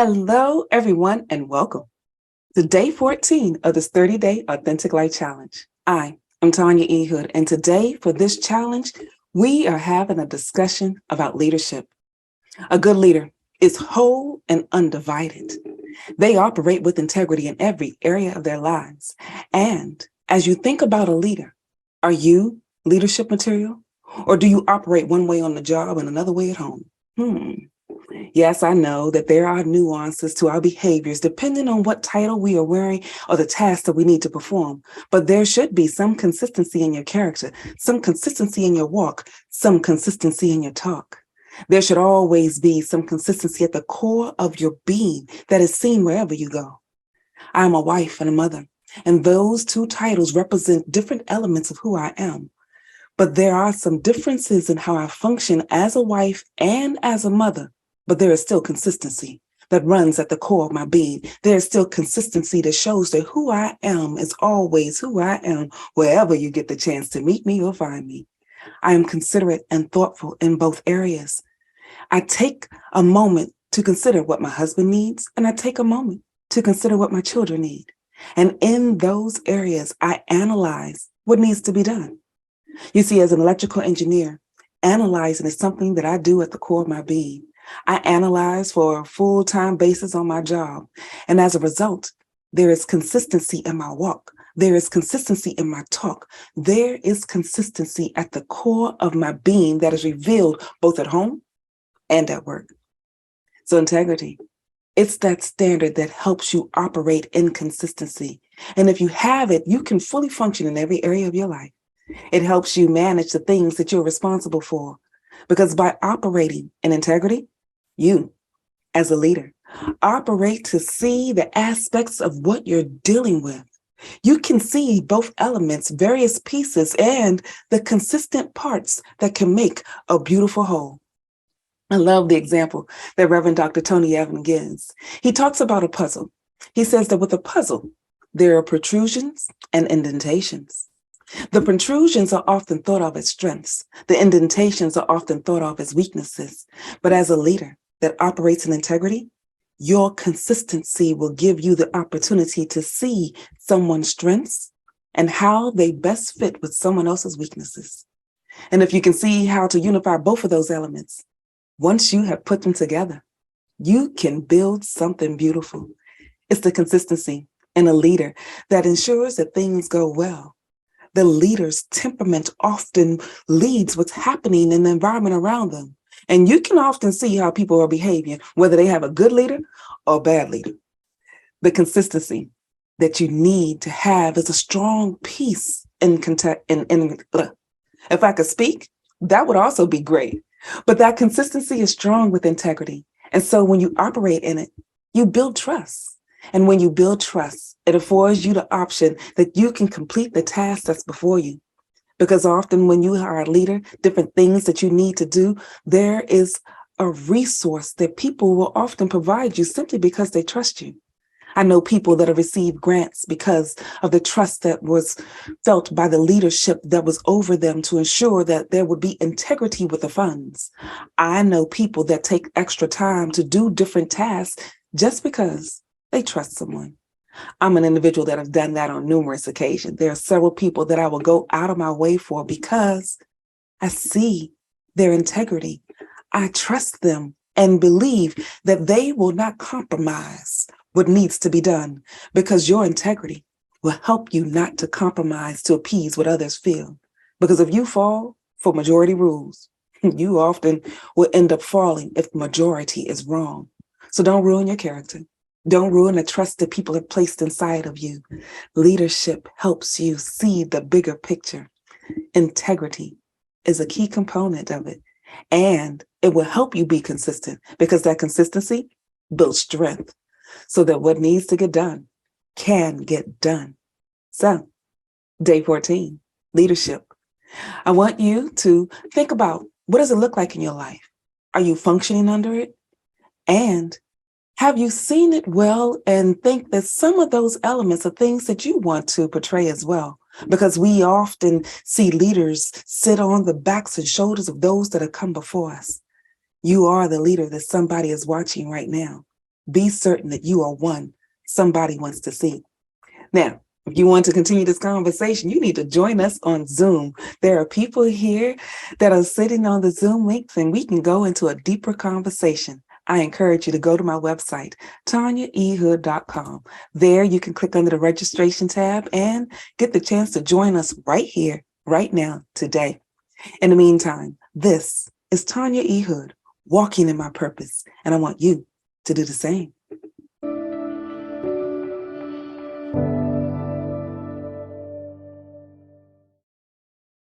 Hello, everyone, and welcome to day 14 of this 30-day Authentic Life Challenge. I am Tanya E, and today for this challenge, we are having a discussion about leadership. A good leader is whole and undivided. They operate with integrity in every area of their lives. And as you think about a leader, are you leadership material? Or do you operate one way on the job and another way at home? Yes, I know that there are nuances to our behaviors depending on what title we are wearing or the task that we need to perform. But there should be some consistency in your character, some consistency in your walk, some consistency in your talk. There should always be some consistency at the core of your being that is seen wherever you go. I am a wife and a mother, and those two titles represent different elements of who I am. But there are some differences in how I function as a wife and as a mother. But there is still consistency that runs at the core of my being. There is still consistency that shows that who I am is always who I am, wherever you get the chance to meet me or find me. I am considerate and thoughtful in both areas. I take a moment to consider what my husband needs, and I take a moment to consider what my children need. And in those areas, I analyze what needs to be done. You see, as an electrical engineer, analyzing is something that I do at the core of my being. I analyze for a full-time basis on my job. And as a result, there is consistency in my walk. There is consistency in my talk. There is consistency at the core of my being that is revealed both at home and at work. So integrity, it's that standard that helps you operate in consistency. And if you have it, you can fully function in every area of your life. It helps you manage the things that you're responsible for. Because by operating in integrity, you, as a leader, operate to see the aspects of what you're dealing with. You can see both elements, various pieces, and the consistent parts that can make a beautiful whole. I love the example that Reverend Dr. Tanya E gives. He talks about a puzzle. He says that with a puzzle, there are protrusions and indentations. The protrusions are often thought of as strengths. The indentations are often thought of as weaknesses. But as a leader that operates in integrity, your consistency will give you the opportunity to see someone's strengths and how they best fit with someone else's weaknesses. And if you can see how to unify both of those elements, once you have put them together, you can build something beautiful. It's the consistency in a leader that ensures that things go well. The leader's temperament often leads what's happening in the environment around them. And you can often see how people are behaving, whether they have a good leader or a bad leader. The consistency that you need to have is a strong piece if I could speak, that would also be great. But that consistency is strong with integrity. And so when you operate in it, you build trust. And when you build trust, it affords you the option that you can complete the task that's before you. Because often when you are a leader, different things that you need to do, there is a resource that people will often provide you simply because they trust you. I know people that have received grants because of the trust that was felt by the leadership that was over them to ensure that there would be integrity with the funds. I know people that take extra time to do different tasks just because they trust someone. I'm an individual that has done that on numerous occasions. There are several people that I will go out of my way for because I see their integrity. I trust them and believe that they will not compromise what needs to be done because your integrity will help you not to compromise to appease what others feel. Because if you fall for majority rules, you often will end up falling if majority is wrong. So don't ruin your character. Don't ruin the trust that people have placed inside of you. Leadership helps you see the bigger picture. Integrity is a key component of it. And it will help you be consistent because that consistency builds strength so that what needs to get done can get done. So, day 14, leadership. I want you to think about what does it look like in your life? Are you functioning under it? And have you seen it well and think that some of those elements are things that you want to portray as well? Because we often see leaders sit on the backs and shoulders of those that have come before us. You are the leader that somebody is watching right now. be certain that you are one somebody wants to see. Now, if you want to continue this conversation, you need to join us on Zoom. There are people here that are sitting on the Zoom links, and we can go into a deeper conversation. I encourage you to go to my website, tanyaehood.com. There you can click under the registration tab and get the chance to join us right here, right now, today. In the meantime, this is Tanya E. Hood, walking in my purpose, and I want you to do the same.